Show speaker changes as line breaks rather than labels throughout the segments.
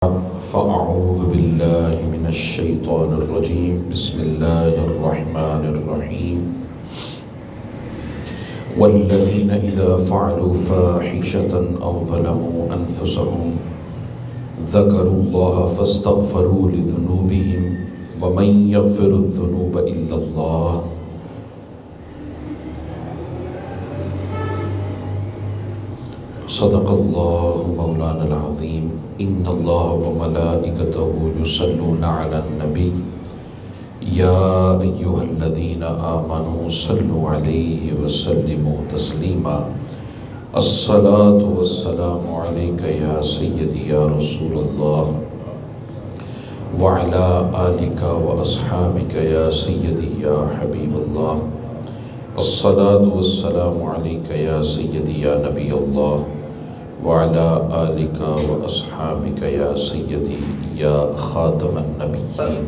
فأعوذ بالله من الشيطان الرجيم بسم الله الرحمن الرحيم والذين إذا فعلوا فاحشة أو ظلموا أنفسهم ذكروا الله فاستغفروا لذنوبهم ومن يغفر الذنوب إلا الله صدق الله مولانا العظيم إن الله وملائكته يصلون على النبي يا أيها الذين آمنوا صلوا عليه وسلموا تسليما الصلاة والسلام عليك يا سيدي يا رسول الله وعلى آلك وأصحابك يا سيدي يا حبيب الله الصلاة والسلام عليك يا سيدي يا نبي الله وعلى آلك وأصحابك يا سيدي يا خاتم النبيين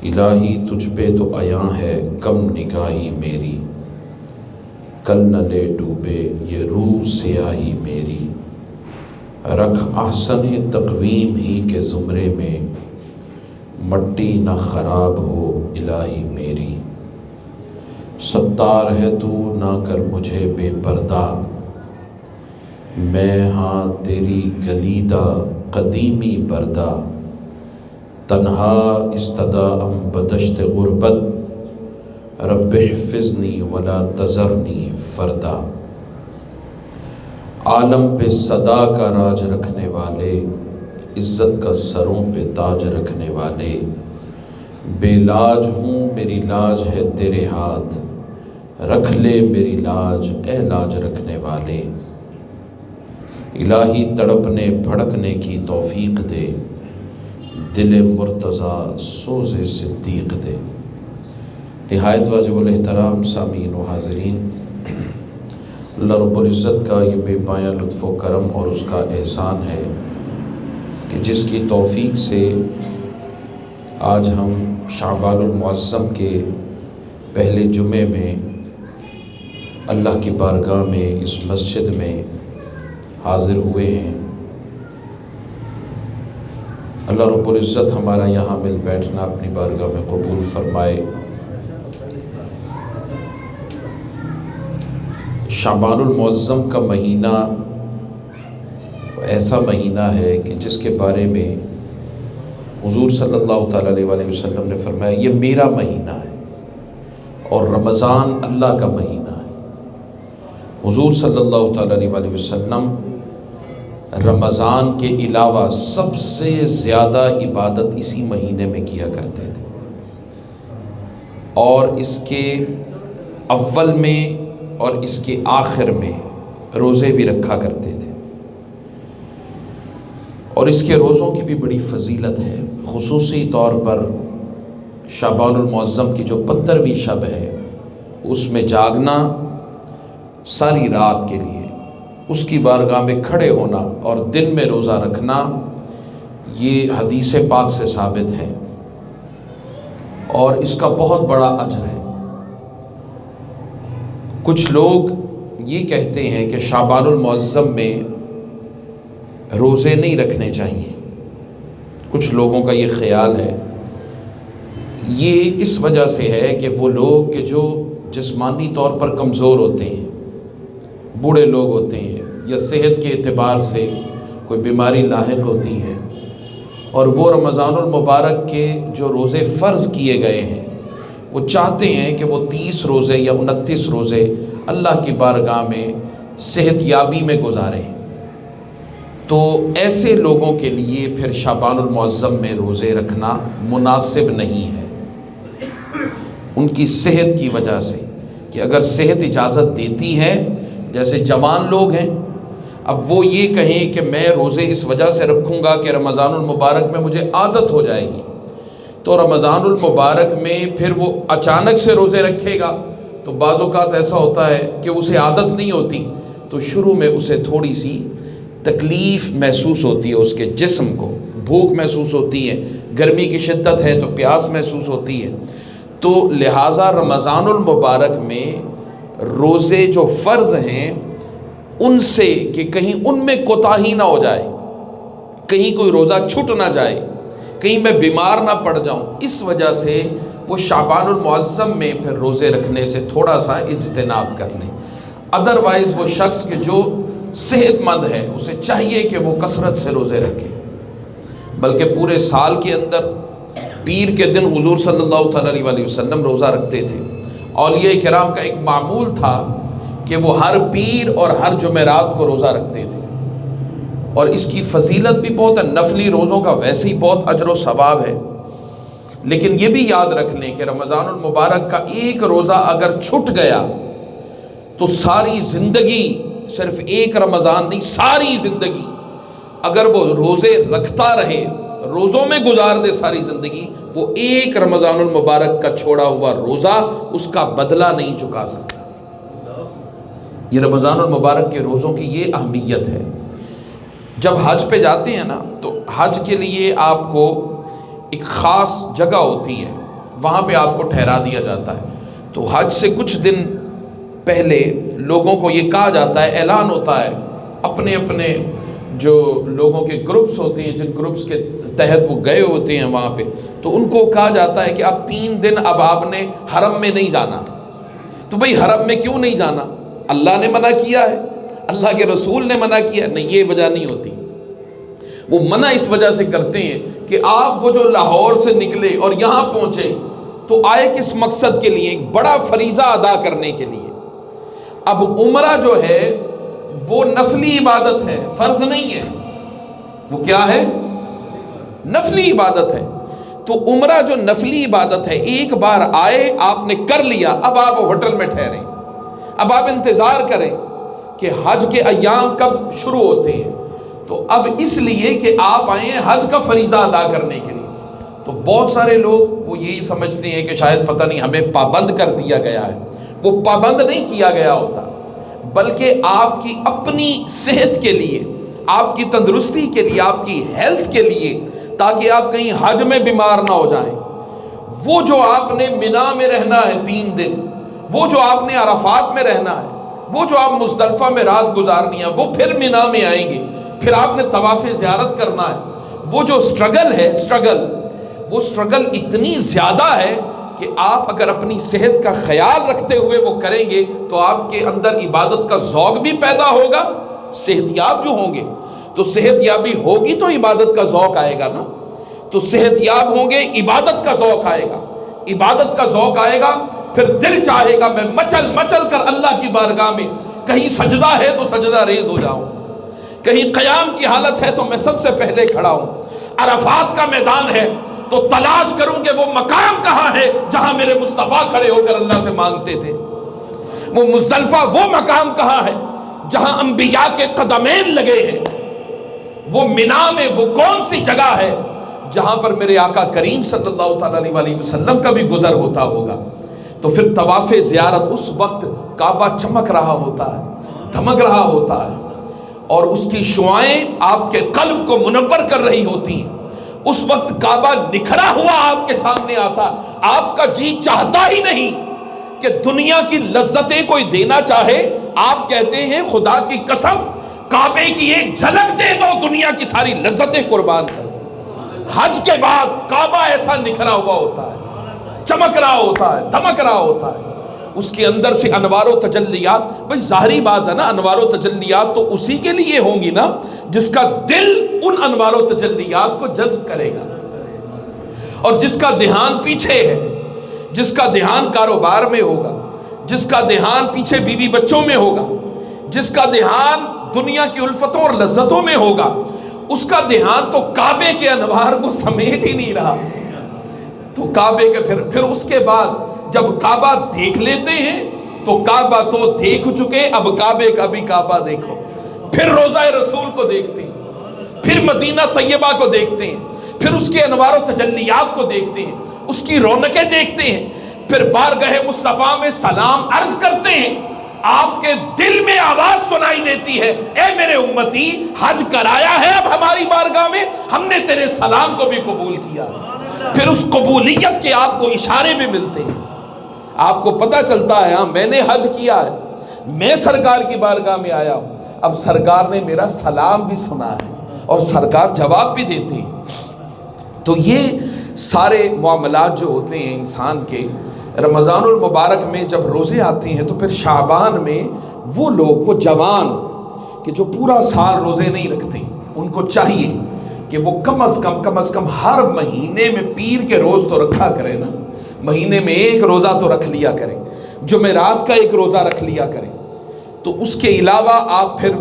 الہی تجھ پہ تو عیاں ہے کم نگاہی میری کل نہ لے ڈوبے یہ روح سیاہی میری رکھ احسن تقویم ہی کے زمرے میں مٹی نہ خراب ہو الہی میری ستار ہے تو نہ کر مجھے بے پردہ میں ہاں تیری گلیدہ قدیمی بردہ تنہا استداءم بدشت غربت رب احفظنی ولا تذرنی فردا عالم پہ صدا کا راج رکھنے والے عزت کا سروں پہ تاج رکھنے والے بے لاج ہوں میری لاج ہے تیرے ہاتھ رکھ لے میری لاج اے لاج رکھنے والے الہی تڑپنے بھڑکنے کی توفیق دے دل مرتضیٰ سوز صدیق دے۔ نہایت واجب الاحترام سامعین و حاضرین، اللہ رب العزت کا یہ بے پایہ لطف و کرم اور اس کا احسان ہے کہ جس کی توفیق سے آج ہم شعبان المعظم کے پہلے جمعے میں اللہ کی بارگاہ میں اس مسجد میں حاضر ہوئے ہیں۔ اللہ رب العزت ہمارا یہاں مل بیٹھنا اپنی بارگاہ میں قبول فرمائے۔ شعبان المعظم کا مہینہ ایسا مہینہ ہے کہ جس کے بارے میں حضور صلی اللہ تعالیٰ علیہ وسلم نے فرمایا یہ میرا مہینہ ہے اور رمضان اللہ کا مہینہ ہے۔ حضور صلی اللہ تعالیٰ علیہ وسلم رمضان کے علاوہ سب سے زیادہ عبادت اسی مہینے میں کیا کرتے تھے اور اس کے اول میں اور اس کے آخر میں روزے بھی رکھا کرتے تھے، اور اس کے روزوں کی بھی بڑی فضیلت ہے۔ خصوصی طور پر شعبان المعظم کی جو 15ویں شب ہے اس میں جاگنا ساری رات کے لیے، اس کی بارگاہ میں کھڑے ہونا اور دن میں روزہ رکھنا، یہ حدیث پاک سے ثابت ہے اور اس کا بہت بڑا اجر ہے۔ کچھ لوگ یہ کہتے ہیں کہ شعبان المعظم میں روزے نہیں رکھنے چاہیے، کچھ لوگوں کا یہ خیال ہے۔ یہ اس وجہ سے ہے کہ وہ لوگ کہ جو جسمانی طور پر کمزور ہوتے ہیں، بوڑھے لوگ ہوتے ہیں یا صحت کے اعتبار سے کوئی بیماری لاحق ہوتی ہے، اور وہ رمضان المبارک کے جو روزے فرض کیے گئے ہیں وہ چاہتے ہیں کہ وہ 30 روزے یا 29 روزے اللہ کی بارگاہ میں صحت یابی میں گزاریں، تو ایسے لوگوں کے لیے پھر شعبان المعظم میں روزے رکھنا مناسب نہیں ہے، ان کی صحت کی وجہ سے، کہ اگر صحت اجازت دیتی ہے، جیسے جوان لوگ ہیں، اب وہ یہ کہیں کہ میں روزے اس وجہ سے رکھوں گا کہ رمضان المبارک میں مجھے عادت ہو جائے گی، تو رمضان المبارک میں پھر وہ اچانک سے روزے رکھے گا تو بعض اوقات ایسا ہوتا ہے کہ اسے عادت نہیں ہوتی، تو شروع میں اسے تھوڑی سی تکلیف محسوس ہوتی ہے، اس کے جسم کو بھوک محسوس ہوتی ہے، گرمی کی شدت ہے تو پیاس محسوس ہوتی ہے، تو لہٰذا رمضان المبارک میں روزے جو فرض ہیں ان سے کہ کہیں ان میں کوتاہی نہ ہو جائے، کہیں کوئی روزہ چھٹ نہ جائے، کہیں میں بیمار نہ پڑ جاؤں، اس وجہ سے وہ شعبان المعظم میں پھر روزے رکھنے سے تھوڑا سا اجتناب کر لیں۔ ادروائز وہ شخص کہ جو صحت مند ہے اسے چاہیے کہ وہ کثرت سے روزے رکھے، بلکہ پورے سال کے اندر پیر کے دن حضور صلی اللہ تعالیٰ علیہ وسلم روزہ رکھتے تھے۔ اولیاء کرام کا ایک معمول تھا کہ وہ ہر پیر اور ہر جمعرات کو روزہ رکھتے تھے، اور اس کی فضیلت بھی بہت ہے، نفلی روزوں کا ویسے ہی بہت اجر و ثواب ہے، لیکن یہ بھی یاد رکھ لیں کہ رمضان المبارک کا ایک روزہ اگر چھٹ گیا تو ساری زندگی، صرف ایک رمضان نہیں، ساری زندگی اگر وہ روزے رکھتا رہے، روزوں میں گزار دے ساری زندگی، وہ ایک رمضان المبارک کا چھوڑا ہوا روزہ اس کا بدلہ نہیں چکا سکتا۔ یہ رمضان المبارک کے روزوں کی یہ اہمیت ہے۔ جب حج پہ جاتے ہیں نا تو حج کے لیے آپ کو ایک خاص جگہ ہوتی ہے، وہاں پہ آپ کو ٹھہرا دیا جاتا ہے، تو حج سے کچھ دن پہلے لوگوں کو یہ کہا جاتا ہے، اعلان ہوتا ہے، اپنے اپنے جو لوگوں کے گروپس ہوتے ہیں، جن گروپس کے تحت وہ گئے ہوتے ہیں وہاں پہ، تو ان کو کہا جاتا ہے کہ اب 3 دن اب آپ نے حرم میں نہیں جانا۔ تو بھئی حرم میں کیوں نہیں جانا؟ اللہ نے منع کیا ہے، اللہ کے رسول نے منع کیا؟ نہیں، یہ وجہ نہیں ہوتی۔ وہ منع اس وجہ سے کرتے ہیں کہ آپ وہ جو لاہور سے نکلے اور یہاں پہنچے تو آئے کس مقصد کے لیے؟ ایک بڑا فریضہ ادا کرنے کے لیے۔ اب عمرہ جو ہے وہ نفلی عبادت ہے، فرض نہیں ہے، وہ کیا ہے؟ نفلی عبادت ہے۔ تو عمرہ جو نفلی عبادت ہے، ایک بار آئے، آپ نے کر لیا، اب آپ ہوٹل میں ٹھہریں، اب آپ انتظار کریں کہ حج کے ایام کب شروع ہوتے ہیں، تو اب اس لیے کہ آپ آئے ہیں حج کا فریضہ ادا کرنے کے لیے۔ تو بہت سارے لوگ وہ یہی سمجھتے ہیں کہ شاید پتہ نہیں ہمیں پابند کر دیا گیا ہے، وہ پابند نہیں کیا گیا ہوتا، بلکہ آپ کی اپنی صحت کے لیے، آپ کی تندرستی کے لیے، آپ کی ہیلتھ کے لیے، تاکہ آپ کہیں حج میں بیمار نہ ہو جائیں۔ وہ جو آپ نے منا میں رہنا ہے 3 دن، وہ جو آپ نے عرفات میں رہنا ہے، وہ جو آپ مزدلفہ میں رات گزارنی ہے، وہ پھر منا میں آئیں گے، پھر آپ نے طواف زیارت کرنا ہے۔ وہ جو سٹرگل ہے، وہ سٹرگل اتنی زیادہ ہے کہ آپ اگر اپنی صحت کا خیال رکھتے ہوئے وہ کریں گے تو آپ کے اندر عبادت کا ذوق بھی پیدا ہوگا۔ صحت یاب جو ہوں گے تو صحت یابی ہوگی تو عبادت کا ذوق آئے گا نا، تو صحت یاب ہوں گے، عبادت کا ذوق آئے گا، عبادت کا ذوق آئے گا، پھر دل چاہے گا میں مچل مچل کر اللہ کی بارگاہ میں، کہیں سجدہ ہے تو سجدہ ریز ہو جاؤں، کہیں قیام کی حالت ہے تو میں سب سے پہلے کھڑا ہوں، عرفات کا میدان ہے تو تلاش کروں کہ وہ مقام کہاں ہے جہاں میرے مصطفیٰ کھڑے ہو کر اللہ سے مانگتے تھے، وہ مزدلفہ وہ مقام کہاں ہے جہاں انبیاء کے قدمین لگے ہیں، وہ منا میں وہ کون سی جگہ ہے جہاں پر میرے آقا کریم صلی اللہ تعالیٰ علیہ وسلم کا بھی گزر ہوتا ہوگا۔ تو پھر طواف زیارت، اس وقت کعبہ چمک رہا ہوتا ہے، دھمک رہا ہوتا ہے، اور اس کی شعائیں آپ کے قلب کو منور کر رہی ہوتی ہیں۔ اس وقت کعبہ نکھرا ہوا آپ کے سامنے آتا، آپ کا جی چاہتا ہی نہیں کہ دنیا کی لذتیں کوئی دینا چاہے، آپ کہتے ہیں خدا کی قسم کعبے کی ایک جھلک دے دو، دنیا کی ساری لذتیں قربان کر۔ حج کے بعد کعبہ ایسا نکھرا ہوا ہوتا ہے، چمک رہا ہوتا ہے، دھمک رہا ہوتا ہے، اس کے اندر سے انوار و تجلیات، بھئی ظاہری بات ہے نا، انوار و تجلیات تو اسی کے لیے ہوں گی نا جس کا دل ان انوار و تجلیات کو جذب کرے گا، اور جس کا دھیان پیچھے ہے، جس کا دھیان کاروبار میں ہوگا، جس کا دھیان پیچھے بیوی بچوں میں ہوگا، جس کا دھیان دنیا کی الفتوں اور لذتوں میں ہوگا، اس کا دھیان تو کعبے کے انوار کو سمیٹ ہی نہیں رہا۔ تو کعبے کے پھر اس کے بعد جب کعبہ دیکھ لیتے ہیں تو کعبہ تو دیکھ چکے، اب کعبے کا بھی کعبہ دیکھو، پھر روضہ رسول کو دیکھتے ہیں، پھر مدینہ طیبہ کو دیکھتے ہیں، پھر اس کے انوار و تجلیات کو دیکھتے ہیں، اس کی رونقیں دیکھتے ہیں، پھر بارگاہ مصطفیٰ میں سلام عرض کرتے ہیں، آپ کے دل میں آواز سنائی دیتی ہے، اے میرے امتی، حج کرایا ہے اب ہماری بارگاہ میں، ہم نے تیرے سلام کو بھی قبول کیا۔ پھر اس قبولیت کے آپ کو اشارے بھی ملتے ہیں، آپ کو پتہ چلتا ہے ہاں میں نے حج کیا ہے، میں سرکار کی بارگاہ میں آیا ہوں، اب سرکار نے میرا سلام بھی سنا ہے اور سرکار جواب بھی دیتے ہیں۔ تو یہ سارے معاملات جو ہوتے ہیں انسان کے، رمضان المبارک میں جب روزے آتے ہیں تو پھر شعبان میں وہ لوگ، وہ جوان کہ جو پورا سال روزے نہیں رکھتے، ان کو چاہیے کہ وہ کم از کم ہر مہینے میں پیر کے روز تو رکھا کریں نا، مہینے میں ایک روزہ تو رکھ لیا کریں، جمعرات کا ایک روزہ رکھ لیا کریں۔ تو اس کے علاوہ آپ پھر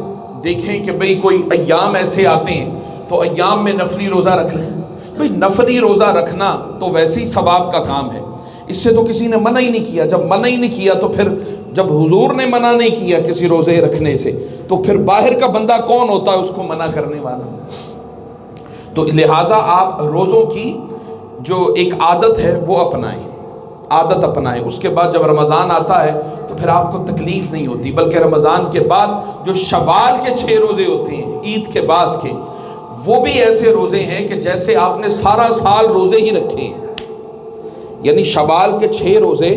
دیکھیں کہ بھئی کوئی ایام ایسے آتے ہیں تو ایام میں نفلی روزہ رکھ لیں۔ بھئی نفلی روزہ رکھنا تو ویسے ہی ثواب کا کام ہے، اس سے تو کسی نے منع ہی نہیں کیا۔ جب منع ہی نہیں کیا تو پھر جب حضور نے منع نہیں کیا کسی روزے رکھنے سے تو پھر باہر کا بندہ کون ہوتا ہے اس کو منع کرنے والا؟ تو لہٰذا آپ روزوں کی جو ایک عادت ہے وہ اپنائیں، عادت اپنائیں۔ اس کے بعد جب رمضان آتا ہے تو پھر آپ کو تکلیف نہیں ہوتی، بلکہ رمضان کے بعد جو شوال کے 6 روزے ہوتے ہیں عید کے بعد کے، وہ بھی ایسے روزے ہیں کہ جیسے آپ نے سارا سال روزے ہی رکھے ہیں۔ یعنی شوال کے 6 روزے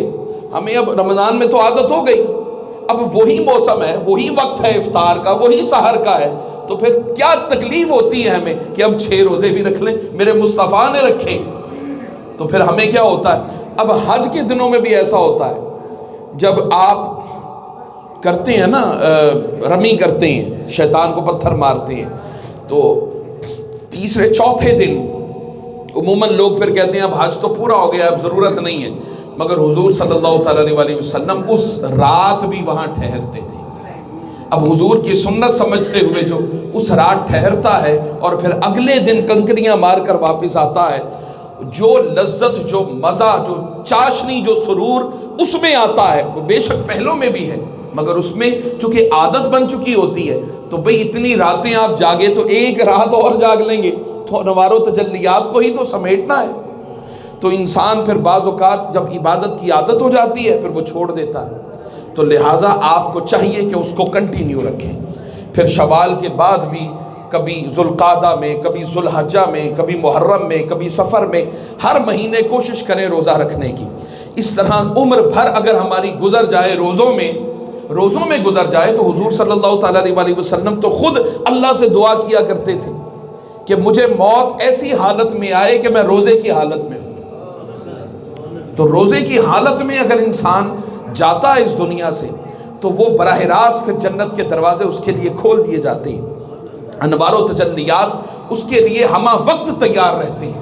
ہمیں اب رمضان میں تو عادت ہو گئی، اب وہی موسم ہے، وہی وقت ہے افطار کا، وہی سحر کا ہے، تو پھر کیا تکلیف ہوتی ہے ہمیں کہ ہم 6 روزے بھی رکھ لیں، میرے مصطفیٰ نے رکھے۔ تو پھر ہمیں کیا ہوتا ہے؟ اب حج کے دنوں میں بھی ایسا ہوتا ہے، جب آپ کرتے ہیں نا رمی کرتے ہیں، شیطان کو پتھر مارتے ہیں، تو تیسرے چوتھے دن عموماً لوگ پھر کہتے ہیں اب حج تو پورا ہو گیا، اب ضرورت نہیں ہے، مگر حضور صلی اللہ تعالیٰ علیہ وسلم اس رات بھی وہاں ٹھہرتے تھے۔ اب حضور کی سنت سمجھتے ہوئے جو اس رات ٹھہرتا ہے اور پھر اگلے دن کنکریاں مار کر واپس آتا ہے، جو لذت، جو مزہ، جو چاشنی، جو سرور اس میں آتا ہے، وہ بے شک پہلوں میں بھی ہے، مگر اس میں چونکہ عادت بن چکی ہوتی ہے تو بھئی اتنی راتیں آپ جاگے تو ایک رات اور جاگ لیں گے تو انوار و تجلیات کو ہی تو سمیٹنا ہے۔ تو انسان پھر بعض اوقات جب عبادت کی عادت ہو جاتی ہے پھر وہ چھوڑ دیتا ہے، تو لہٰذا آپ کو چاہیے کہ اس کو کنٹینیو رکھیں۔ پھر شوال کے بعد بھی کبھی ذوالقعدہ میں، کبھی ذوالحجہ میں، کبھی محرم میں، کبھی سفر میں، ہر مہینے کوشش کریں روزہ رکھنے کی۔ اس طرح عمر بھر اگر ہماری گزر جائے روزوں میں گزر جائے، تو حضور صلی اللہ تعالیٰ علیہ وسلم تو خود اللہ سے دعا کیا کرتے تھے کہ مجھے موت ایسی حالت میں آئے کہ میں روزے کی حالت میں ہوں۔ تو روزے کی حالت میں اگر انسان جاتا ہے اس دنیا سے تو وہ براہ راست پھر جنت کے دروازے اس کے لیے کھول دیے جاتے ہیں، انوار و تجلیات اس کے لیے ہمہ وقت تیار رہتے ہیں۔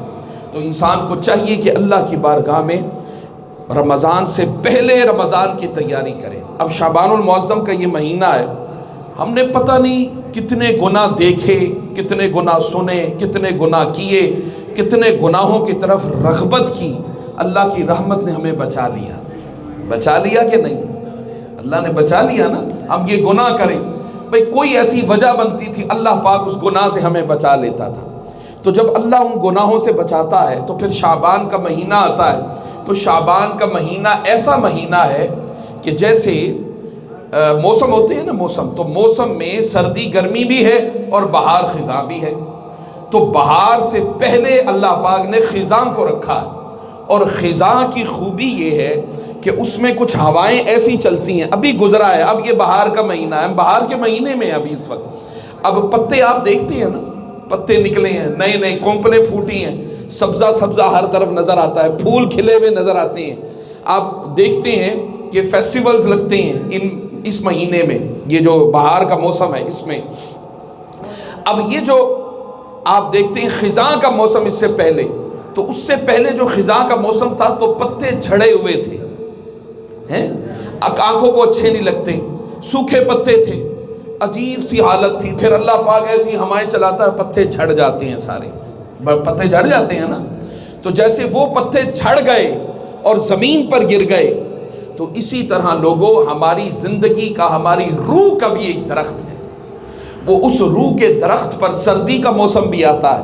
تو انسان کو چاہیے کہ اللہ کی بارگاہ میں رمضان سے پہلے رمضان کی تیاری کرے۔ اب شعبان المعظم کا یہ مہینہ ہے، ہم نے پتہ نہیں کتنے گناہ دیکھے، کتنے گناہ سنے، کتنے گناہ کیے، کتنے گناہوں کی طرف رغبت کی۔ اللہ کی رحمت نے ہمیں بچا لیا کہ نہیں؟ اللہ نے بچا لیا نا۔ ہم یہ گناہ کریں، بھئی کوئی ایسی وجہ بنتی تھی، اللہ پاک اس گناہ سے ہمیں بچا لیتا تھا۔ تو جب اللہ ان گناہوں سے بچاتا ہے تو پھر شعبان کا مہینہ آتا ہے، تو شعبان کا مہینہ ایسا مہینہ ہے کہ جیسے موسم ہوتے ہیں نا، تو موسم میں سردی گرمی بھی ہے اور بہار خزاں بھی ہے۔ تو بہار سے پہلے اللہ پاک نے خزاں کو رکھا ہے، اور خزاں کی خوبی یہ ہے کہ اس میں کچھ ہوائیں ایسی چلتی ہیں۔ ابھی گزرا ہے، اب یہ بہار کا مہینہ ہے، بہار کے مہینے میں ابھی اس وقت اب پتے آپ دیکھتے ہیں نا، پتے نکلے ہیں، نئے نئے کونپلیں پھوٹی ہیں، سبزہ ہر طرف نظر آتا ہے، پھول کھلے ہوئے نظر آتے ہیں۔ آپ دیکھتے ہیں کہ فیسٹیولز لگتے ہیں اس مہینے میں، یہ جو بہار کا موسم ہے اس میں۔ اب یہ جو آپ دیکھتے ہیں خزاں کا موسم، اس سے پہلے تو اس سے پہلے جو خزاں کا موسم تھا تو پتے جھڑے ہوئے تھے، آنکھوں کو اچھے نہیں لگتے، سوکھے پتے تھے، عجیب سی حالت تھی۔ پھر اللہ پاک ایسی ہوائیں چلاتا ہے، پتے جھڑ جاتے ہیں، سارے پتے جھڑ جاتے ہیں نا۔ تو جیسے وہ پتے جھڑ گئے اور زمین پر گر گئے، تو اسی طرح لوگوں ہماری زندگی کا، ہماری روح کا بھی ایک درخت ہے، وہ اس روح کے درخت پر سردی کا موسم بھی آتا ہے،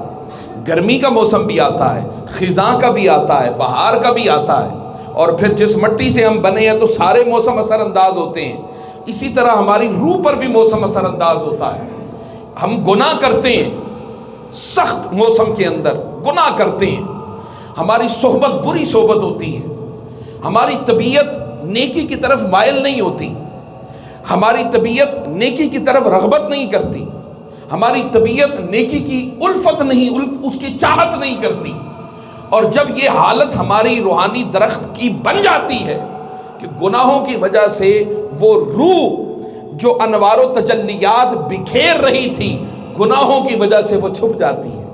گرمی کا موسم بھی آتا ہے، خزاں کا بھی آتا ہے، بہار کا بھی آتا ہے، اور پھر جس مٹی سے ہم بنے ہیں تو سارے موسم اثر انداز ہوتے ہیں۔ اسی طرح ہماری روح پر بھی موسم اثر انداز ہوتا ہے۔ ہم گناہ کرتے ہیں، سخت موسم کے اندر گناہ کرتے ہیں، ہماری صحبت بری صحبت ہوتی ہے، ہماری طبیعت نیکی کی طرف مائل نہیں ہوتی، ہماری طبیعت نیکی کی طرف رغبت نہیں کرتی، ہماری طبیعت نیکی کی الفت نہیں، اس کی چاہت نہیں کرتی۔ اور جب یہ حالت ہماری روحانی درخت کی بن جاتی ہے کہ گناہوں کی وجہ سے وہ روح جو انوار و تجلیات بکھیر رہی تھی گناہوں کی وجہ سے وہ چھپ جاتی ہے،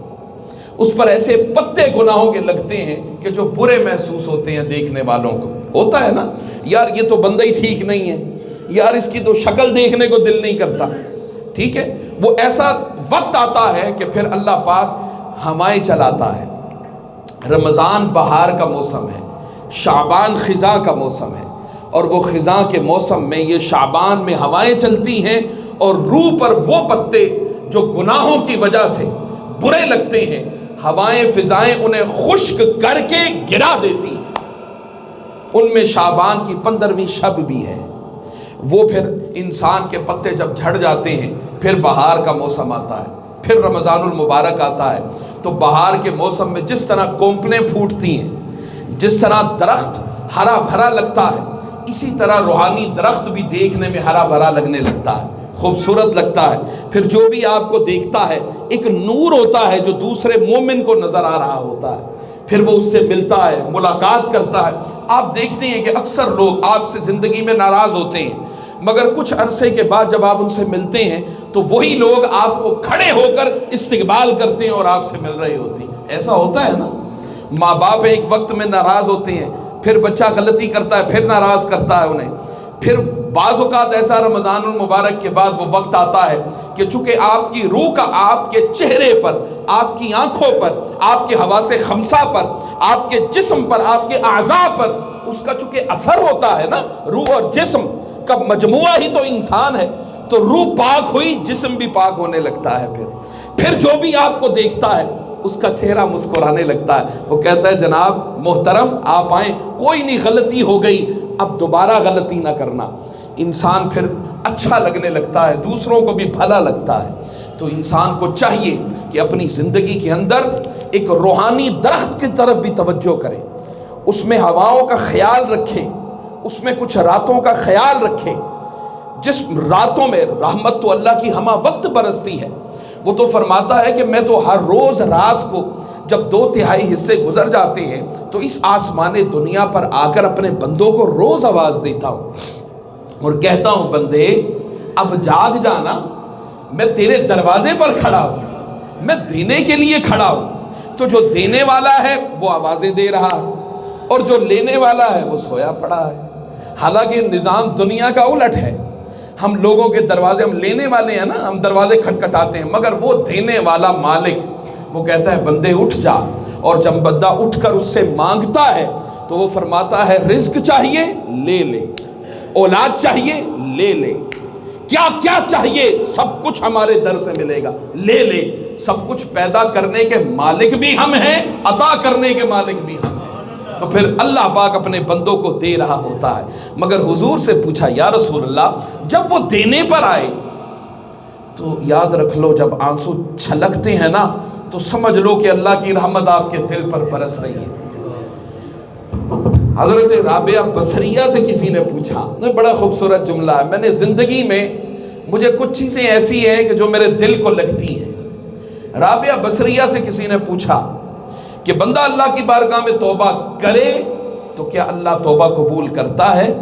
اس پر ایسے پتے گناہوں کے لگتے ہیں کہ جو برے محسوس ہوتے ہیں دیکھنے والوں کو۔ ہوتا ہے نا، یار یہ تو بندہ ہی ٹھیک نہیں ہے، یار اس کی تو شکل دیکھنے کو دل نہیں کرتا، ٹھیک ہے۔ وہ ایسا وقت آتا ہے کہ پھر اللہ پاک ہوائیں چلاتا ہے۔ رمضان بہار کا موسم ہے، شعبان خزاں کا موسم ہے، اور وہ خزاں کے موسم میں یہ شعبان میں ہوائیں چلتی ہیں اور روح پر وہ پتے جو گناہوں کی وجہ سے برے لگتے ہیں، ہوائیں فضائیں انہیں خشک کر کے گرا دیتی ہیں۔ ان میں شعبان کی 15ویں شب بھی ہے۔ وہ پھر انسان کے پتے جب جھڑ جاتے ہیں پھر بہار کا موسم آتا ہے، پھر رمضان المبارک آتا ہے۔ تو بہار کے موسم میں جس طرح کونپلیں پھوٹتی ہیں، جس طرح درخت ہرا بھرا لگتا ہے، اسی طرح روحانی درخت بھی دیکھنے میں ہرا بھرا لگنے لگتا ہے، خوبصورت لگتا ہے۔ پھر جو بھی آپ کو دیکھتا ہے ایک نور ہوتا ہے جو دوسرے مومن کو نظر آ رہا ہوتا ہے، پھر وہ اس سے ملتا ہے، ملاقات کرتا ہے۔ آپ دیکھتے ہیں کہ اکثر لوگ آپ سے زندگی میں ناراض ہوتے ہیں، مگر کچھ عرصے کے بعد جب آپ ان سے ملتے ہیں تو وہی لوگ آپ کو کھڑے ہو کر استقبال کرتے ہیں اور آپ سے مل رہے ہوتے ہیں۔ ایسا ہوتا ہے نا، ماں باپ ایک وقت میں ناراض ہوتے ہیں، پھر بچہ غلطی کرتا ہے پھر ناراض کرتا ہے انہیں، پھر بعض اوقات ایسا رمضان المبارک کے بعد وہ وقت آتا ہے کہ چونکہ آپ کی روح کا آپ کے چہرے پر، آپ کی آنکھوں پر، آپ کے حواس خمسہ پر، آپ کے جسم پر، آپ کے اعضاء پر اس کا چونکہ اثر ہوتا ہے نا، روح اور جسم کا مجموعہ ہی تو انسان ہے، تو روح پاک ہوئی جسم بھی پاک ہونے لگتا ہے۔ پھر جو بھی آپ کو دیکھتا ہے اس کا چہرہ مسکرانے لگتا ہے، وہ کہتا ہے جناب محترم آپ آئیں، کوئی نہیں غلطی ہو گئی، اب دوبارہ غلطی نہ کرنا۔ انسان پھر اچھا لگنے لگتا ہے، دوسروں کو بھی بھلا لگتا ہے۔ تو انسان کو چاہیے کہ اپنی زندگی کے اندر ایک روحانی درخت کی طرف بھی توجہ کرے، اس میں ہواؤں کا خیال رکھے، اس میں کچھ راتوں کا خیال رکھے۔ جس راتوں میں رحمت تو اللہ کی ہمہ وقت برستی ہے، وہ تو فرماتا ہے کہ میں تو ہر روز رات کو جب 2/3 حصے گزر جاتے ہیں تو اس آسمان دنیا پر آ کر اپنے بندوں کو روز آواز دیتا ہوں اور کہتا ہوں بندے اب جاگ جانا، میں تیرے دروازے پر کھڑا ہوں، میں دینے کے لیے کھڑا ہوں۔ تو جو دینے والا ہے وہ آوازیں دے رہا ہے اور جو لینے والا ہے وہ سویا پڑا ہے۔ حالانکہ نظام دنیا کا الٹ ہے، ہم لوگوں کے دروازے، ہم لینے والے ہیں نا، ہم دروازے کھٹکھٹاتے ہیں، مگر وہ دینے والا مالک وہ کہتا ہے بندے اٹھ جا، اور جب بندہ اٹھ کر اس سے مانگتا ہے تو وہ فرماتا ہے رزق چاہیے لے لے، اولاد چاہیے لے لے، کیا کیا چاہیے سب کچھ ہمارے در سے ملے گا، لے لے۔ سب کچھ پیدا کرنے کے مالک بھی ہم ہیں، عطا کرنے کے مالک بھی ہم ہیں۔ تو پھر اللہ پاک اپنے بندوں کو دے رہا ہوتا ہے۔ مگر حضور سے پوچھا یا رسول اللہ جب وہ دینے پر آئے تو یاد رکھ لو جب آنسو چھلکتے ہیں نا تو سمجھ لو کہ اللہ کی رحمت آپ کے دل پر برس رہی ہے۔ حضرت رابعہ بصریہ سے کسی نے پوچھا، بڑا خوبصورت جملہ ہے، میں نے زندگی میں مجھے کچھ چیزیں ایسی ہیں کہ جو میرے دل کو لگتی ہیں۔ رابعہ بصریہ سے کسی نے پوچھا کہ بندہ اللہ کی بارگاہ میں توبہ کرے تو کیا اللہ توبہ قبول کرتا ہے؟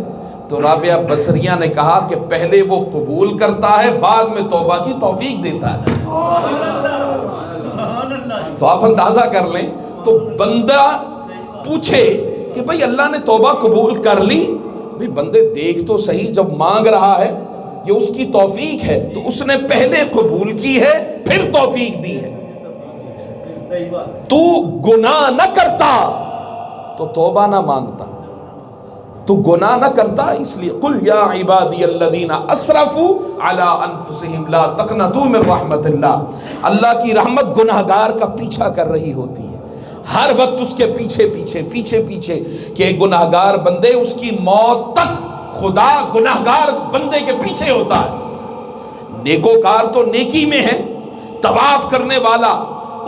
تو رابعہ بصریہ نے کہا کہ پہلے وہ قبول کرتا ہے، بعد میں توبہ کی توفیق دیتا ہے۔ تو آپ اندازہ کر لیں، تو بندہ پوچھے کہ بھئی اللہ نے توبہ قبول کر لی، بھئی بندے دیکھ تو صحیح، جب مانگ رہا ہے یہ اس کی توفیق ہے، تو اس نے پہلے قبول کی ہے پھر توفیق دی ہے۔ تو گناہ نہ کرتا تو توبہ نہ مانگتا، تو گناہ نہ کرتا، اس لیے قل یا عبادی الذین اسرفوا علی انفسہم لا تقنطوا من رحمت اللہ۔ اللہ کی رحمت گناہگار کا پیچھا کر رہی ہوتی ہے، ہر وقت اس کے پیچھے پیچھے پیچھے پیچھے، کہ گناہگار بندے اس کی موت تک خدا گناہگار بندے کے پیچھے ہوتا ہے۔ نیکوکار تو نیکی میں ہے، طواف کرنے والا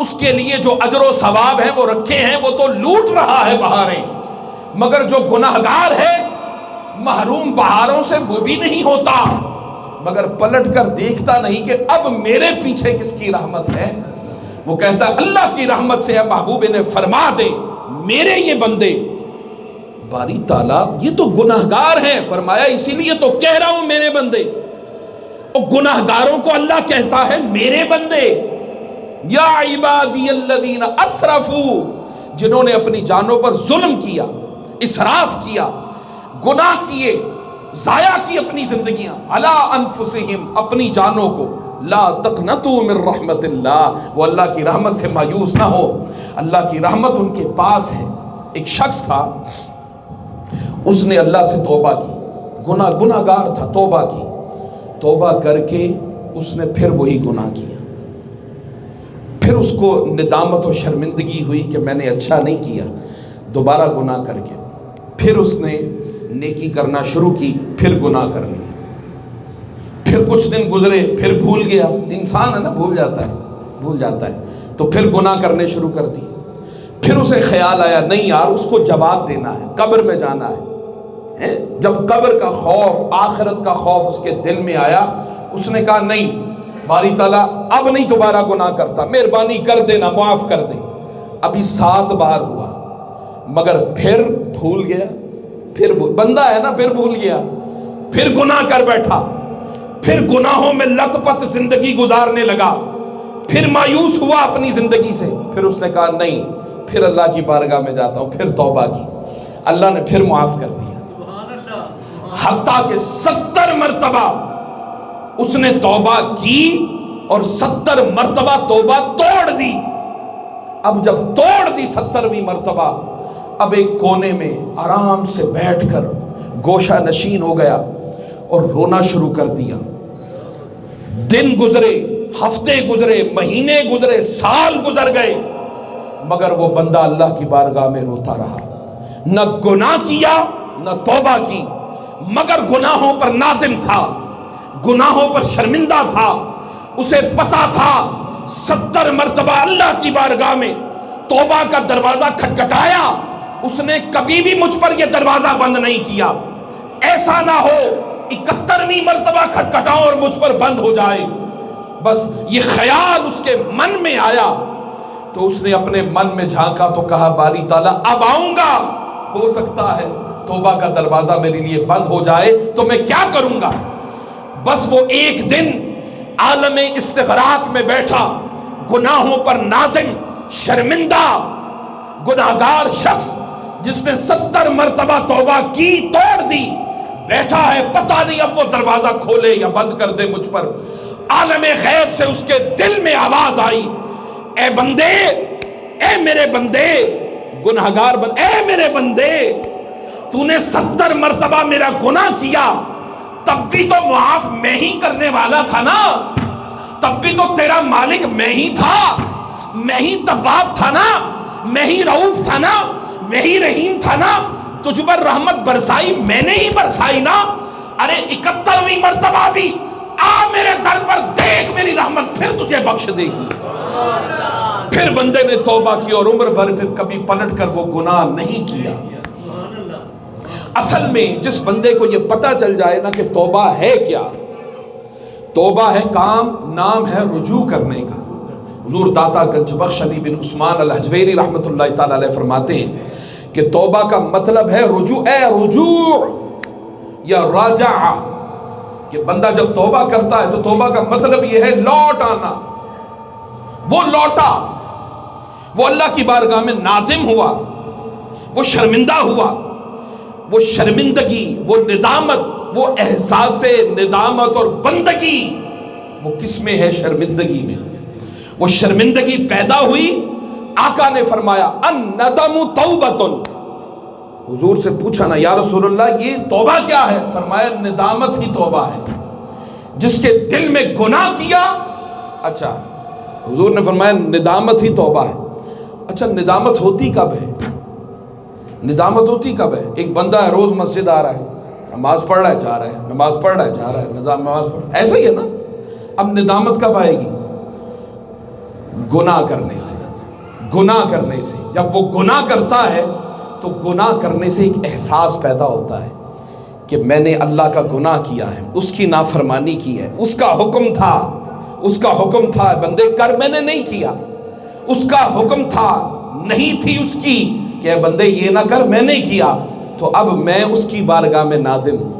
اس کے لیے جو اجر و ثواب ہے وہ رکھے ہیں، وہ تو لوٹ رہا ہے بہاریں، مگر جو گناہگار ہے محروم بہاروں سے وہ بھی نہیں ہوتا، مگر پلٹ کر دیکھتا نہیں کہ اب میرے پیچھے کس کی رحمت ہے۔ وہ کہتا ہے اللہ کی رحمت سے محبوب نے فرما دے میرے یہ بندے، باری تعالیٰ یہ تو گناہگار ہیں، فرمایا اسی لیے تو کہہ رہا ہوں میرے بندے۔ اور گناہگاروں کو اللہ کہتا ہے میرے بندے، یا عبادی الذین اسرفوا، جنہوں نے اپنی جانوں پر ظلم کیا، اسراف کیا، گناہ کیے، ضائع کی اپنی زندگیاں، علی انفسہم، اپنی جانوں کو، لا تقنطوا من رحمت اللہ، وہ اللہ کی رحمت سے مایوس نہ ہو، اللہ کی رحمت ان کے پاس ہے۔ ایک شخص تھا، اس نے اللہ سے توبہ کی، گناہگار تھا، توبہ کی، توبہ کر کے اس نے پھر وہی گناہ کیا، پھر اس کو ندامت و شرمندگی ہوئی کہ میں نے اچھا نہیں کیا، دوبارہ گناہ کر کے پھر اس نے نیکی کرنا شروع کی، پھر گناہ کر لیا، پھر کچھ دن گزرے، پھر بھول گیا، انسان ہے نا، بھول جاتا ہے، تو پھر گناہ کرنے شروع کر دی۔ پھر اسے خیال آیا نہیں یار اس کو جواب دینا ہے، قبر میں جانا ہے۔ جب قبر کا خوف، آخرت کا خوف اس کے دل میں آیا، اس نے کہا نہیں باری تعالیٰ اب نہیں دوبارہ گناہ کرتا، مہربانی کر دینا، معاف کر دے۔ ابھی 7 بار ہوا، مگر پھر بھول گیا، بندہ ہے نا، پھر بھول گیا، پھر گناہ کر بیٹھا، پھر گناہوں میں لت پت زندگی گزارنے لگا، پھر مایوس ہوا اپنی زندگی سے، پھر اس نے کہا نہیں پھر اللہ کی بارگاہ میں جاتا ہوں، پھر توبہ کی، اللہ نے پھر معاف کر دیا، حتیٰ کہ 70 مرتبہ اس نے توبہ کی اور 70 مرتبہ توبہ توڑ دی۔ اب جب توڑ دی 70ویں مرتبہ، اب ایک کونے میں آرام سے بیٹھ کر گوشہ نشین ہو گیا اور رونا شروع کر دیا۔ دن گزرے، ہفتے گزرے، مہینے گزرے، سال گزر گئے، مگر وہ بندہ اللہ کی بارگاہ میں روتا رہا، نہ گناہ کیا نہ توبہ کی، مگر گناہوں پر نادم تھا، گناہوں پر شرمندہ تھا۔ اسے پتا تھا 70 مرتبہ اللہ کی بارگاہ میں توبہ کا دروازہ کھٹکھٹایا، اس نے کبھی بھی مجھ پر یہ دروازہ بند نہیں کیا، ایسا نہ ہو 71ویں مرتبہ کھٹکھٹاؤں اور مجھ پر بند ہو جائے۔ بس یہ خیال اس کے من میں آیا تو اس نے اپنے من میں جھانکا تو کہا باری تعالیٰ اب آؤں گا، ہو سکتا ہے توبہ کا دروازہ میرے لیے بند ہو جائے تو میں کیا کروں گا۔ بس وہ ایک دن عالم استغراق میں بیٹھا، گناہوں پر نادم، شرمندہ، گناہگار شخص جس نے 70 مرتبہ توبہ کی، توڑ دی، بیٹھا ہے، پتہ نہیں اب وہ دروازہ کھولے یا بند کر دے مجھ پر۔ عالم غیب سے اس کے دل میں آواز آئی، اے بندے، اے میرے بندے، گناہگار اے میرے بندے، تو نے 70 مرتبہ میرا گناہ کیا، تب بھی تو معاف میں ہی کرنے والا تھا نا، تب بھی تو تیرا مالک میں ہی تھا، میں ہی تواب تھا نا، میں ہی رؤوف تھا نا، میں ہی رحیم تھا نا، تجھ پر رحمت برسائی میں نے ہی برسائی نا۔ ارے 71ویں مرتبہ بھی آ میرے در پر دیکھ میری رحمت پھر تجھے بخش دے گی۔ پھر بندے نے توبہ کی اور عمر بھر پھر کبھی پلٹ کر وہ گناہ نہیں کیا۔ اصل میں جس بندے کو یہ پتہ چل جائے نا کہ توبہ ہے کیا، توبہ ہے کام، نام ہے رجوع کرنے کا۔ حضور داتا گنج بخش علی بن عثمان الحجویری رحمۃ اللہ تعالی علیہ فرماتے ہیں کہ توبہ کا مطلب ہے رجوع، رجوع یا راجع، کہ بندہ جب توبہ کرتا ہے تو توبہ کا مطلب یہ ہے لوٹ آنا۔ وہ لوٹا، وہ اللہ کی بارگاہ میں نادم ہوا، وہ شرمندہ ہوا، وہ شرمندگی، وہ ندامت، وہ احساس ندامت اور بندگی، وہ کس میں ہے؟ شرمندگی میں۔ وہ شرمندگی پیدا ہوئی، آقا نے فرمایا الندم توبۃ۔ حضور سے پوچھا نا یا رسول اللہ یہ توبہ کیا ہے؟ فرمایا ندامت ہی توبہ ہے۔ جس کے دل میں گناہ کیا، اچھا حضور نے فرمایا ندامت ہی توبہ ہے۔ اچھا ندامت ہوتی کب ہے؟ ندامت ہوتی کب ہے؟ ایک بندہ ہے روز مسجد آ رہا ہے، نماز پڑھ رہا ہے جا رہا ہے، نماز پڑھ رہا ہے جا رہا ہے، نماز پڑھ رہا ہے، ایسا ہی ہے نا۔ اب ندامت کب آئے گی؟ گناہ کرنے سے، گناہ کرنے سے۔ جب وہ گناہ کرتا ہے تو گناہ کرنے سے ایک احساس پیدا ہوتا ہے کہ میں نے اللہ کا گناہ کیا ہے، اس کی نافرمانی کی ہے، اس کا حکم تھا بندے کر، میں نے نہیں کیا، اس کا حکم تھا، نہیں تھی اس کی کہ اے بندے یہ نہ کر، میں نے کیا، تو اب میں اس کی بارگاہ میں نادم ہوں،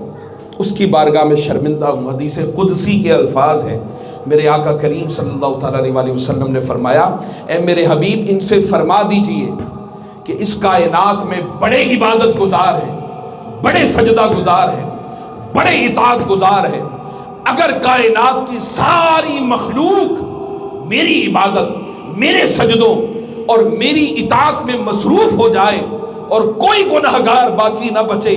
اس کی بارگاہ میں شرمندہ ہوں۔ حدیث قدسی کے الفاظ ہیں، میرے آقا کریم صلی اللہ تعالیٰ علیہ وسلم نے فرمایا، اے میرے حبیب ان سے فرما دیجئے کہ اس کائنات میں بڑے عبادت گزار ہیں، بڑے سجدہ گزار ہیں، بڑے اطاعت گزار ہیں، اگر کائنات کی ساری مخلوق میری عبادت، میرے سجدوں اور میری اطاعت میں مصروف ہو جائے اور کوئی گناہگار باقی نہ بچے،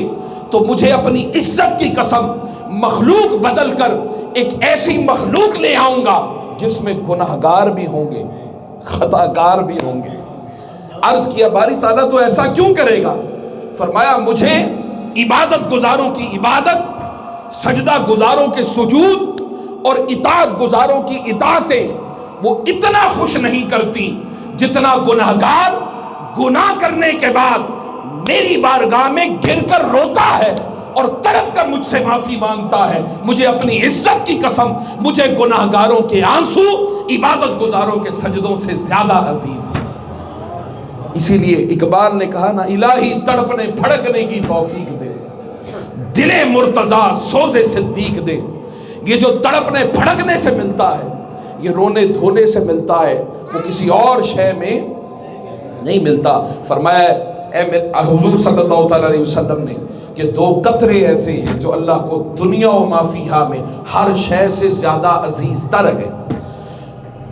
تو مجھے اپنی عزت کی قسم مخلوق بدل کر ایک ایسی مخلوق لے آؤں گا جس میں گناہگار بھی ہوں گے، خطاکار بھی ہوں گے۔ عرض کیا باری تعالیٰ تو ایسا کیوں کرے گا؟ فرمایا مجھے عبادت گزاروں کی عبادت، سجدہ گزاروں کے سجود اور اطاعت گزاروں کی اطاعتیں وہ اتنا خوش نہیں کرتی جتنا گناہگار گناہ کرنے کے بعد میری بارگاہ میں گر کر روتا ہے اور تڑپ کر مجھ سے معافی مانگتا ہے۔ مجھے اپنی عزت کی قسم، مجھے گناہگاروں کے آنسو عبادت گزاروں کے سجدوں سے زیادہ عزیز ہے۔ اسی لیے اقبال نے کہا نا، الہی تڑپنے پھڑکنے کی توفیق دے، دل مرتضیٰ سوز صدیق دے۔ یہ جو تڑپنے پھڑکنے سے ملتا ہے، یہ رونے دھونے سے ملتا ہے، وہ کسی اور شے میں نہیں ملتا۔ فرمایا حضور صلی اللہ تعالیٰ علیہ وسلم نے کہ دو قطرے ایسے ہیں جو اللہ کو دنیا و ما فیہا میں ہر شے سے زیادہ عزیز تر ہے۔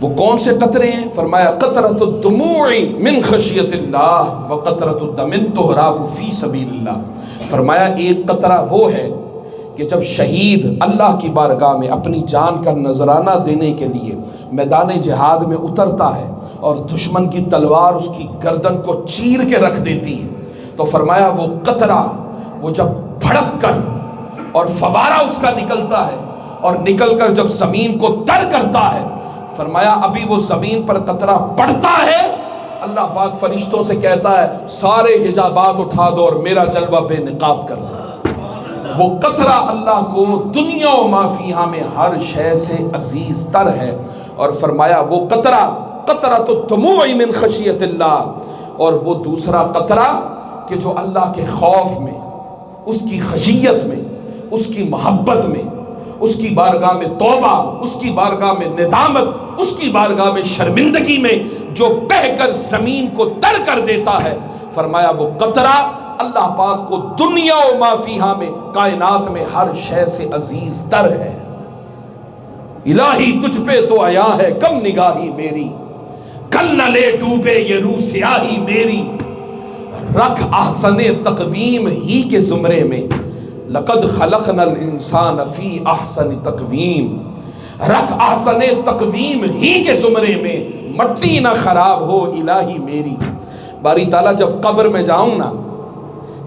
وہ کون سے قطرے ہیں؟ فرمایا قطرۃ الدموع من خشیت اللہ و قطرۃ الدم تہراق فی سبیل اللہ۔ فرمایا ایک قطرہ وہ ہے کہ جب شہید اللہ کی بارگاہ میں اپنی جان کا نذرانہ دینے کے لیے میدان جہاد میں اترتا ہے اور دشمن کی تلوار اس کی گردن کو چیر کے رکھ دیتی ہے، تو فرمایا وہ قطرہ وہ جب بھڑک کر اور فوارہ اس کا نکلتا ہے اور نکل کر جب زمین کو تر کرتا ہے، فرمایا ابھی وہ زمین پر قطرہ پڑتا ہے، اللہ پاک فرشتوں سے کہتا ہے سارے حجابات اٹھا دو اور میرا جلوہ بے نقاب کر دو۔ وہ قطرہ اللہ کو دنیا و ما فیہا میں ہر شے سے عزیز تر ہے۔ اور فرمایا وہ قطرہ قطرۃ الدموع من خشیت اللہ، اور وہ دوسرا قطرہ کہ جو اللہ کے خوف میں، اس کی خشیت میں، اس کی محبت میں، اس کی بارگاہ میں توبہ، اس کی بارگاہ میں ندامت، اس کی بارگاہ میں شرمندگی میں جو بہہ کر زمین کو تر کر دیتا ہے، فرمایا وہ قطرہ اللہ پاک کو دنیا و ما فیہا میں کائنات میں ہر شے سے عزیز تر ہے۔ الہی تجھ پہ تو آیا ہے کم نگاہی میری، کل نہ لے ڈوبے یہ روح سیاہی میری، رکھ احسن تقویم ہی کے زمرے میں، لقد خلقنا الانسان فی احسن تقویم، رکھ احسن تقویم ہی کے زمرے میں، مٹی نہ خراب ہو الہی میری۔ باری تعالیٰ جب قبر میں جاؤں نا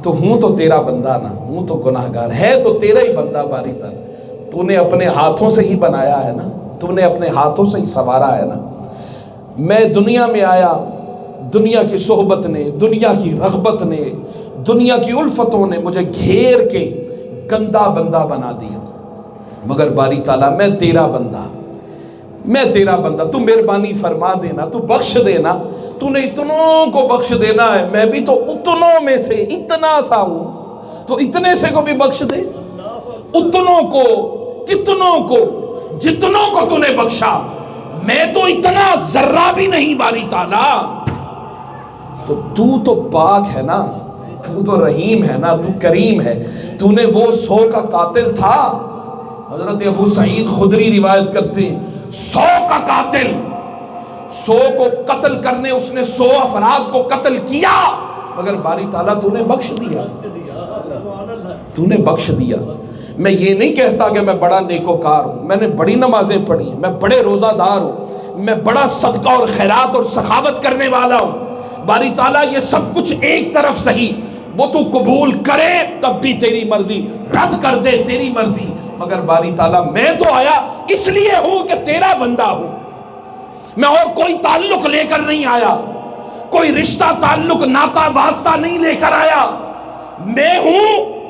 تو ہوں تو تیرا بندہ نا، ہوں تو گناہگار، ہے تو تیرا ہی بندہ باری تعالیٰ، تو نے اپنے ہاتھوں سے ہی بنایا ہے نا، تو نے اپنے ہاتھوں سے ہی سنوارا ہے نا۔ میں دنیا میں آیا، دنیا کی صحبت نے، دنیا کی رغبت نے، دنیا کی الفتوں نے مجھے گھیر کے گندا بندہ بنا دیا، مگر باری تعالیٰ میں تیرا بندہ، میں تیرا بندہ، تو مہربانی فرما دینا، تو بخش دینا، تو نے اتنوں کو بخش دینا ہے، میں بھی تو اتنوں میں سے اتنا سا ہوں، تو اتنے سے کو بھی بخش دے، اتنوں کو، کتنوں کو، جتنوں کو تو نے بخشا، میں تو اتنا ذرہ بھی نہیں باری تعالیٰ، تو پاک ہے نا، تو تو رحیم ہے نا، تو کریم ہے، تو نے وہ 100 کا قاتل تھا، حضرت ابو سعید خدری روایت کرتے ہیں 100 کا قاتل، 100 کو قتل کرنے اس نے 100 افراد کو قتل کیا، مگر باری تعالیٰ تو نے بخش دیا، تو نے بخش دیا۔ میں یہ نہیں کہتا کہ میں بڑا نیکوکار ہوں، میں نے بڑی نمازیں پڑھی ہیں، میں بڑے روزہ دار ہوں، میں بڑا صدقہ اور خیرات اور سخاوت کرنے والا ہوں، باری تعالیٰ یہ سب کچھ ایک طرف صحیح، وہ تو قبول کرے تب بھی تیری مرضی، رد کر دے تیری مرضی، مگر باری تعالیٰ میں تو آیا اس لیے ہوں کہ تیرا بندہ ہوں، میں اور کوئی تعلق لے کر نہیں آیا، کوئی رشتہ تعلق ناتا واسطہ نہیں لے کر آیا، میں ہوں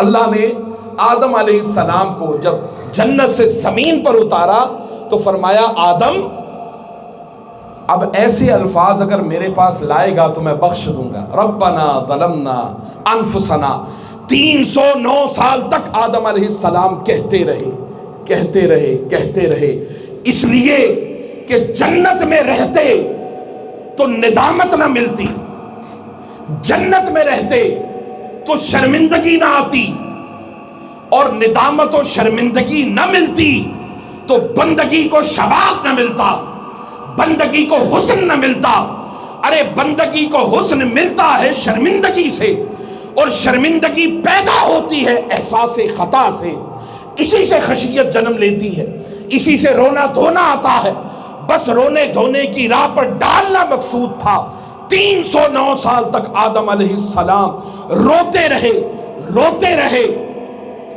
اللہ نے آدم علیہ السلام کو جب جنت سے زمین پر اتارا تو فرمایا آدم اب ایسے الفاظ اگر میرے پاس لائے گا تو میں بخش دوں گا. ربنا ظلمنا انفسنا. 309 سال تک آدم علیہ السلام کہتے رہے اس لیے کہ جنت میں رہتے تو ندامت نہ ملتی، جنت میں رہتے تو شرمندگی نہ آتی، اور ندامت و شرمندگی نہ ملتی تو بندگی کو شباب نہ ملتا، بندگی کو حسن نہ ملتا. ارے بندگی کو حسن ملتا ہے شرمندگی سے، اور شرمندگی پیدا ہوتی ہے احساس خطا سے. اسی سے خشیت جنم لیتی ہے، اسی سے رونا دھونا آتا ہے. بس رونے دھونے کی راہ پر ڈالنا مقصود تھا. 309 سال تک آدم علیہ السلام روتے رہے.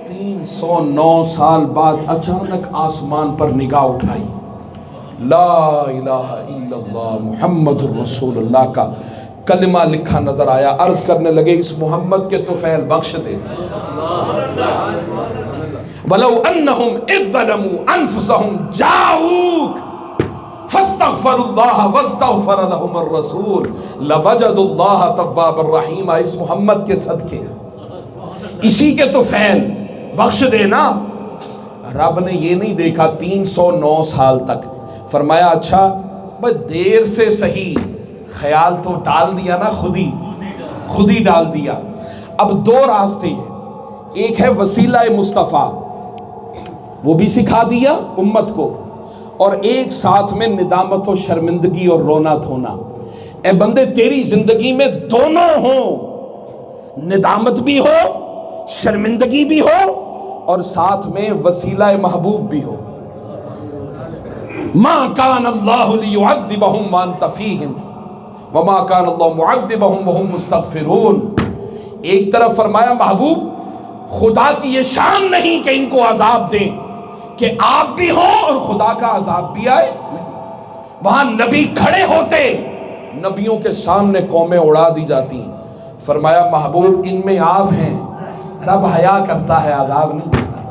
309 سال بعد اچانک آسمان پر نگاہ اٹھائی، لا الہ الا اللہ محمد الرسول اللہ کا کلمہ لکھا نظر آیا. عرض کرنے لگے اس محمد کے طفیل بخش دے. وَلَوْ أَنَّهُمْ إِذْ ظَلَمُوا أَنفُسَهُمْ جَاءُوكَ فَاسْتَغْفَرُوا اللَّهَ وَاسْتَغْفَرَ لَهُمُ الرَّسُولُ لَوَجَدُوا اللَّهَ تَوَّابًا رَحِيمًا. اس محمد کے صدقے اسی کے طفیل بخش دینا. رب نے یہ نہیں دیکھا 309 سال تک، فرمایا اچھا بس دیر سے صحیح، خیال تو ڈال دیا نا، خود ہی ڈال دیا. اب دو راستے ہیں، ایک ہے وسیلہ مصطفیٰ، وہ بھی سکھا دیا امت کو، اور ایک ساتھ میں ندامت و شرمندگی اور رونا دھونا. اے بندے تیری زندگی میں دونوں ہوں، ندامت بھی ہو، شرمندگی بھی ہو، اور ساتھ میں وسیلہ محبوب بھی ہو. ما کان اللہ لیعذبہم وانت فیہم وما کان اللہ معذبہم وہم مستغفرون. ایک طرف فرمایا محبوب خدا کی یہ شان نہیں کہ ان کو عذاب دیں کہ آپ بھی ہو اور خدا کا عذاب بھی آئے. وہاں نبی کھڑے ہوتے، نبیوں کے سامنے قومیں اڑا دی جاتی. فرمایا محبوب ان میں آپ ہیں، رب حیا کرتا ہے عذاب نہیں کرتا.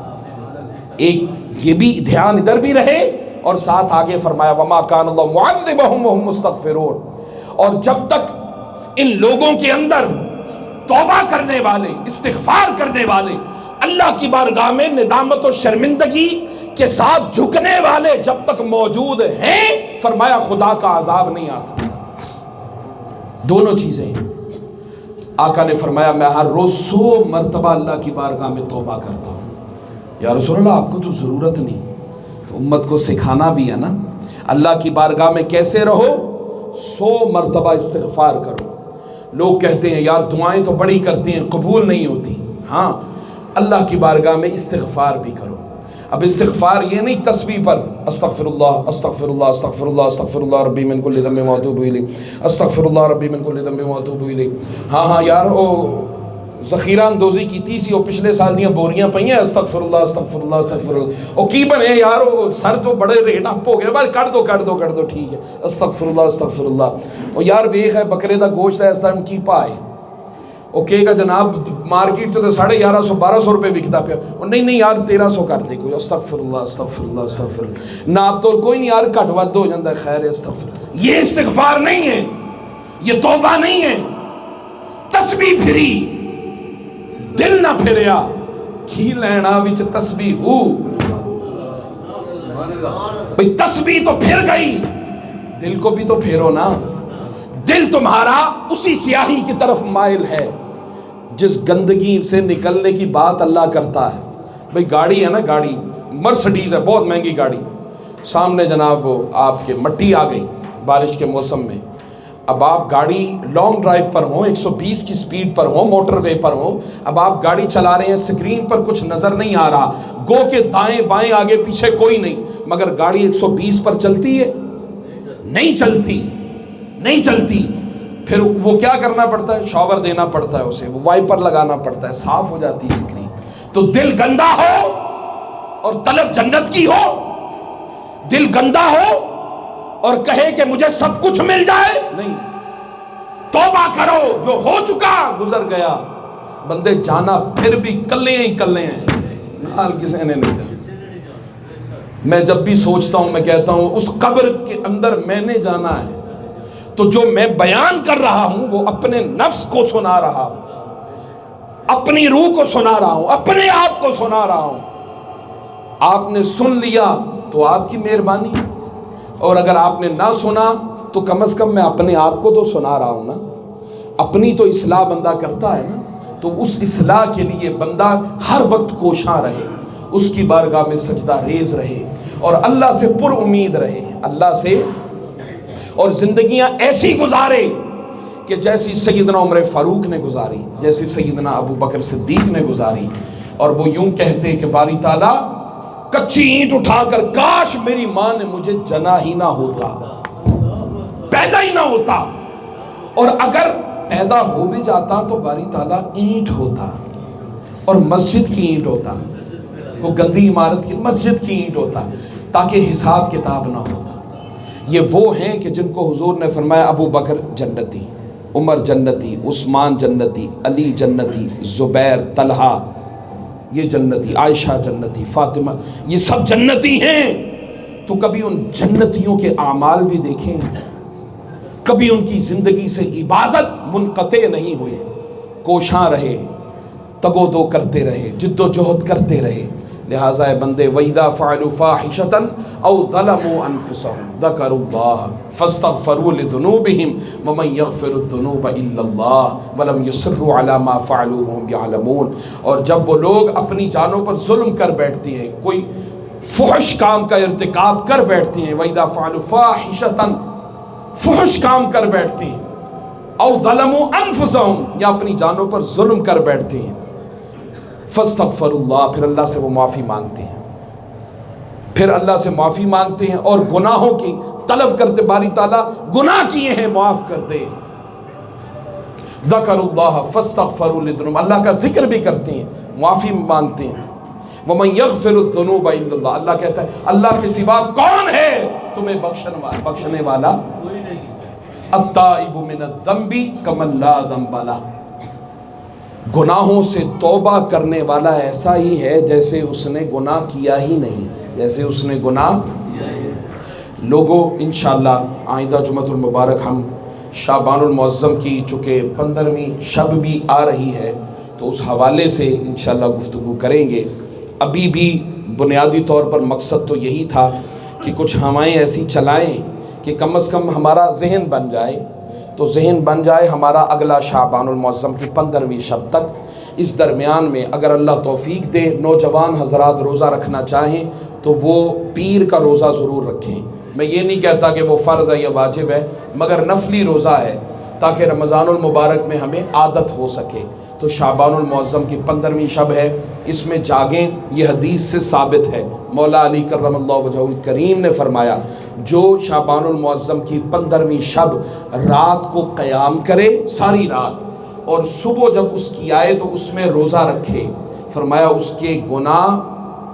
ایک یہ بھی دھیان ادھر بھی رہے، اور ساتھ آگے فرمایا وما کان اللہ معذبہم وہم مستغفرون. اور جب تک ان لوگوں کے اندر توبہ کرنے والے، استغفار کرنے والے، اللہ کی بارگاہ میں ندامت و شرمندگی کے ساتھ جھکنے والے جب تک موجود ہیں، فرمایا خدا کا عذاب نہیں آ سکتا. دونوں چیزیں. آقا نے فرمایا میں ہر روز 100 مرتبہ اللہ کی بارگاہ میں توبہ کرتا ہوں. یا رسول اللہ آپ کو تو ضرورت نہیں، تو امت کو سکھانا بھی ہے نا. اللہ کی بارگاہ میں کیسے رہو؟ 100 مرتبہ استغفار کرو. لوگ کہتے ہیں یار دعائیں تو بڑی کرتے ہیں قبول نہیں ہوتی. ہاں اللہ کی بارگاہ میں استغفار بھی کرو. اب استغفار یہ نہیں تسبیح پر استغفر اللہ استغفر اللہ استغفر اللہ استغفر اللہ ربی من کل ذنب واتوب الیہ استغفر اللہ ربی من کل ذنب واتوب الیہ. ہاں یار او ذخیرہ اندوزی کیتی سی، وہ پچھلے سال دیاں بوریاں پئیاں استغفر اللہ استغفر اللہ استغفر اللہ. او کی بنے یار او سر تو بڑے ریٹ اپ ہو گئے، بھائی کر دو ٹھیک ہے استغفر اللہ استغفر اللہ. او یار ویکھ ہے بکرے دا گوشت ہے اس ٹائم کی پائے، او کہے گا جناب مارکیٹ تو 1150 1200 روپے وکدا پیا. او نہیں یار 1300 کر دے کوئی. استغفر اللہ استغفر اللہ استغفر اللہ. ناپ تو کوئی نہیں یار گھٹ ود ہو جاندا ہے، خیر ہے استغفر. یہ استغفار نہیں ہے، یہ توبہ نہیں ہے. تسبیح پھری دل نہ پھریا کی لینا وچ تسبیح ہو. بھئی تسبیح تو پھر گئی، دل کو بھی تو پھیرو نا. دل تمہارا اسی سیاہی کی طرف مائل ہے جس گندگی سے نکلنے کی بات اللہ کرتا ہے. بھئی گاڑی ہے نا، گاڑی مرسڈیز ہے، بہت مہنگی گاڑی، سامنے جناب وہ آپ کے مٹی آ گئی بارش کے موسم میں. اب آپ گاڑی لانگ ڈرائیو پر ہوں، 120 کی سپیڈ پر ہوں، موٹر وے پر ہوں. اب آپ گاڑی چلا رہے ہیں، سکرین پر کچھ نظر نہیں آ رہا، گو کہ دائیں بائیں آگے پیچھے کوئی نہیں، مگر گاڑی 120 پر چلتی ہے؟ نہیں چلتی. پھر وہ کیا کرنا پڑتا ہے؟ شاور دینا پڑتا ہے اسے، وہ وائپر لگانا پڑتا ہے، صاف ہو جاتی ہے سکرین. تو دل گندا ہو اور طلب جنت کی ہو، دل گندا ہو اور کہے کہ مجھے سب کچھ مل جائے، نہیں. توبہ کرو، جو ہو چکا گزر گیا، بندے جانا پھر بھی کلے ہی کلے ہیں، نال کسی نے نہیں۔ میں جب بھی سوچتا ہوں میں کہتا ہوں اس قبر کے اندر میں نے جانا ہے تو جو میں بیان کر رہا ہوں وہ اپنے نفس کو سنا رہا ہوں، اپنی روح کو سنا رہا ہوں، اپنے آپ کو سنا رہا ہوں۔ آپ نے سن لیا تو آپ کی مہربانی، اور اگر آپ نے نہ سنا تو کم از کم میں اپنے آپ کو تو سنا رہا ہوں نا۔ اپنی تو اصلاح بندہ کرتا ہے نا، تو اس اصلاح کے لیے بندہ ہر وقت کوشاں رہے، اس کی بارگاہ میں سجدہ ریز رہے اور اللہ سے پر امید رہے، اللہ سے، اور زندگیاں ایسی گزارے کہ جیسی سیدنا عمر فاروق نے گزاری، جیسی سیدنا ابو بکر صدیق نے گزاری، اور وہ یوں کہتے کہ باری تعالیٰ کچی اینٹ اٹھا کر کاش میری ماں نے مجھے جنا ہی نہ ہوتا، پیدا ہی نہ ہوتا، اور اگر پیدا ہو بھی جاتا تو باری تعالیٰ اینٹ ہوتا، اور مسجد کی اینٹ ہوتا، وہ گندی عمارت کی مسجد کی اینٹ ہوتا، تاکہ حساب کتاب نہ ہوتا۔ یہ وہ ہیں کہ جن کو حضور نے فرمایا ابو بکر جنتی، عمر جنتی، عثمان جنتی، علی جنتی، زبیر، طلحہ یہ جنتی، عائشہ جنتی، فاطمہ یہ سب جنتی ہیں۔ تو کبھی ان جنتیوں کے اعمال بھی دیکھیں، کبھی ان کی زندگی سے عبادت منقطع نہیں ہوئی، کوشاں رہے، تگ و دو کرتے رہے، جد و جہد کرتے رہے۔ لہٰذا اے بندے وَإِذَا فَعَلُوا فَاحِشَةً أَوْ ظَلَمُوا أَنفُسَهُمْ ذَكَرُوا اللَّهَ فَاسْتَغْفَرُوا لِذُنُوبِهِمْ وَمَنْ يَغْفِرُ الذُّنُوبَ إِلَّا اللَّهُ وَلَمْ يُصِرُّوا عَلَى مَا فَعَلُوا وَهُمْ يَعْلَمُونَ۔ اور جب وہ لوگ اپنی جانوں پر ظلم کر بیٹھتی ہیں، کوئی فحش کام کا ارتکاب کر بیٹھتی ہیں، وَإِذَا فَعَلُوا فَاحِشَةً فحش کام کر بیٹھتی ہیں، أَوْ ظَلَمُوا أَنفُسَهُمْ یا اپنی جانوں پر ظلم کر بیٹھتی ہیں، فاستغفر اللہ پھر اللہ سے وہ معافی مانگتے ہیں، پھر اللہ سے معافی مانگتے ہیں اور گناہوں کی طلب کرتے، باری تعالیٰ گناہ کیے ہیں معاف کر دے، ذکر اللہ فاستغفروا لذنوب اللہ کا ذکر بھی کرتے ہیں، معافی مانگتے ہیں۔ وَمَنْ يَغْفِرُ الذُّنُوبَ إِلَّا اللَّهُ اللہ کہتا ہے اللہ کے سوا کون ہے تمہیں بخشنے والا؟ التائب من الذنب کمن لا ذنب لہ، گناہوں سے توبہ کرنے والا ایسا ہی ہے جیسے اس نے گناہ کیا ہی نہیں، جیسے اس نے گناہ۔ لوگوں انشاءاللہ آئندہ جمعۃ المبارک ہم شعبان المعظم کی چونکہ 15ویں شب بھی آ رہی ہے تو اس حوالے سے انشاءاللہ گفتگو کریں گے۔ ابھی بھی بنیادی طور پر مقصد تو یہی تھا کہ کچھ ہوائیں ایسی چلائیں کہ کم از کم ہمارا ذہن بن جائے، تو ذہن بن جائے ہمارا اگلا شعبان المعظم کی 15ویں شب تک۔ اس درمیان میں اگر اللہ توفیق دے نوجوان حضرات روزہ رکھنا چاہیں تو وہ پیر کا روزہ ضرور رکھیں۔ میں یہ نہیں کہتا کہ وہ فرض ہے یا واجب ہے، مگر نفلی روزہ ہے تاکہ رمضان المبارک میں ہمیں عادت ہو سکے۔ تو شعبان المعظم کی 15ویں شب ہے، اس میں جاگیں، یہ حدیث سے ثابت ہے۔ مولا علی کرم اللہ وجہہ الکریم نے فرمایا جو شعبان المعظم کی 15ویں شب رات کو قیام کرے ساری رات اور صبح جب اس کی آئے تو اس میں روزہ رکھے، فرمایا اس کے گناہ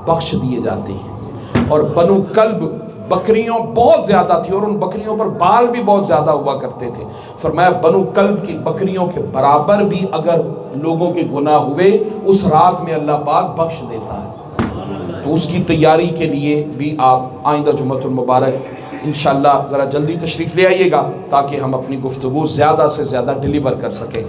بخش دیے جاتے ہیں۔ اور بنو کلب بکریوں بہت زیادہ تھی اور ان بکریوں پر بال بھی بہت زیادہ ہوا کرتے تھے، فرمایا بنو کلب کی بکریوں کے برابر بھی اگر لوگوں کے گناہ ہوئے اس رات میں اللہ پاک بخش دیتا ہے۔ تو اس کی تیاری کے لیے بھی آپ آئندہ جمعۃ المبارک انشاءاللہ ذرا جلدی تشریف لے آئیے گا تاکہ ہم اپنی گفتگو زیادہ سے زیادہ ڈیلیور کر سکیں۔